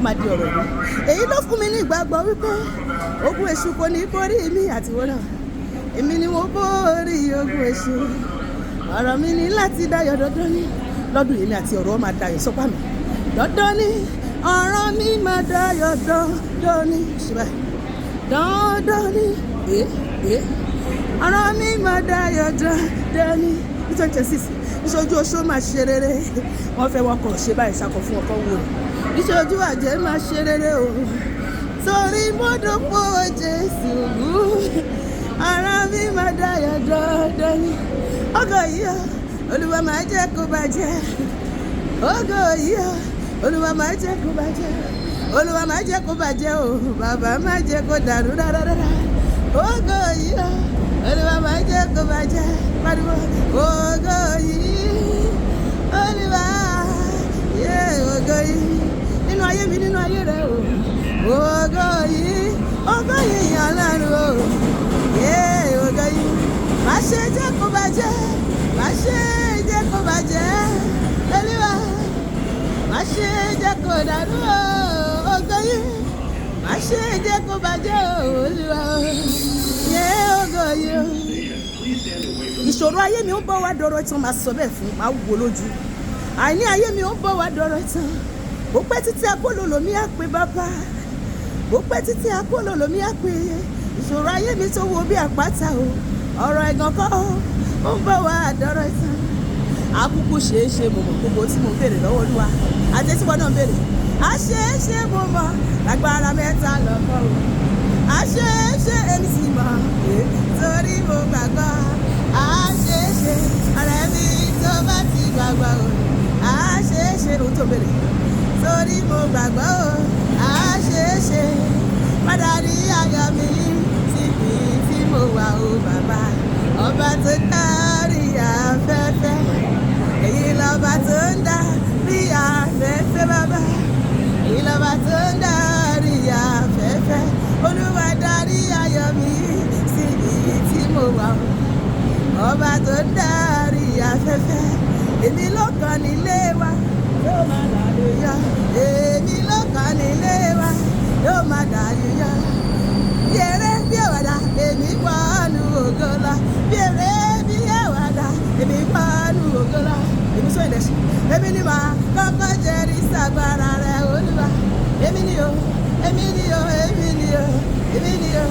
máa di ọ̀rọ̀ ìlú. Èyí ló fún mi ní ìgbàgbọ́ wípé ogun èṣù kò ní borí mi àti wọ́n náà. Èmi ni mo borí ogun èṣù. Ọ̀rọ̀ mi ní láti dayọ̀ dandan ní. Lọ́dún èmi àti ọ̀rọ̀ máa dayọ̀ sọ́pà mi. Dandan ní ọ̀rọ̀ mi máa dayọ̀ dandan ní. Ṣùgbọ́n dandan ní ọ̀rọ̀ mi máa dayọ̀ dandan ní. 2026 ìṣojú oṣó máa ṣe rere. Wọ́n fẹ́ wọ́n kàn ṣe báyìí ṣàkọ fún ọkọ̀ wò rẹ̀. Ìṣojú àjẹ́ máa ṣe rere o. Torí mo dúpọ̀ Jésù. Ọ̀rọ̀ mi máa dayọ̀ dandan ní. Ògo yìí o, Olúwa máa jẹ́ kó bàjẹ́. Ògo yìí o, Olúwa máa jẹ́ kó bàjẹ́. Olúwa máa jẹ́ kó bàjẹ́ o. Bàbá máa jẹ́ kó dàrú dáradára. Ògo yìí o, Olúwa máa jẹ́ kó bàjẹ́. Pariwo ògo yìí, Olúwa yé ògo yìí. Nínú ayé mi, nínú ayé rẹ o. Ògo yìí, ògo yìí Ọlọ́run o. Yé ògo yìí. Má ṣe jẹ́ kó bàjẹ́. Má ṣe jẹ́ kó bàjẹ́. Olúwa, má ṣe jẹ́ kó dàrú o. Ògo yìí. Má ṣe jẹ́ kó bàjẹ́ o. Olúwa, yé ògo yìí o. Ìṣòro ayé mi ó bọ́ wá dọ̀rọ̀ ìtàn máa sọ bẹ́ẹ̀ fún máa wò lójú. Àìní ayé mi ó bọ́ wá dọ̀rọ̀ ìtàn. Bó pẹ́ títí akólòlò mi á pé bàbá. Bó pẹ́ títí akólòlò mi á pé. Ìṣòro ayé mi tó wo bí àpáta o. Ọ̀rọ̀ ẹ̀gàn kọ́ ó ń bọ̀ wá dọ̀rọ̀ ìtàn. Akúkú ṣeé ṣe mo mọ̀ gbogbo tí mo béèrè lọ́wọ́ Olúwa. Àti tí wọ́n náà béèrè. A ṣeé ṣe mo mọ̀ lágbára mẹ́ta lọ́kọ̀ o. A ṣeé ṣe èmi sì mọ̀ torí mo gbàgbọ́. A ṣeé ṣe ọ̀rẹ́ mi tó bá ti gbàgbọ́ o. A ṣeé ṣe ohun tó béèrè torí mo gbàgbọ́ o. A ṣeé ṣe padà rí ayọ̀ mi síbi tí mo wà o bàbá. Ọba tó dárí afẹ́fẹ́, èyí lọ́ba tó ń darí afẹ́fẹ́ bàbá. Èyí lọ́ba tó ń darí afẹ́fẹ́. Olúwa darí ayọ̀ mi síbi tí mo wà o. Ọba tó ń darí afẹ́fẹ́, èmi ló kàn nílé wa yóò máa dàlú yọ. Èmi ló kàn nílé wa yóò máa dàlú yọ. Bí eré bí àwàdà èmi pọ́nù ògo lọ. Bí eré bí àwàdà èmi pọ́nù ògo lọ. Èmi sọ ìdẹ̀sí. Èmi ni màá kọ́kọ́ jẹ́rìí sàgbára rẹ̀ Olúwa. Èmi ni o, èmi ni o, èmi ni o, èmi ni o.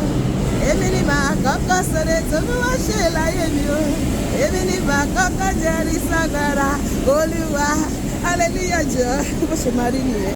Èmi ni màá kọ́kọ́ sọ̀rọ̀ tó bí wọ́n ṣe láyé mi o. Èmi ni màá kọ́kọ́ jẹ́rìí sàgbára Olúwa. Hallelujah jọ bó ṣe máa rí nìyẹn.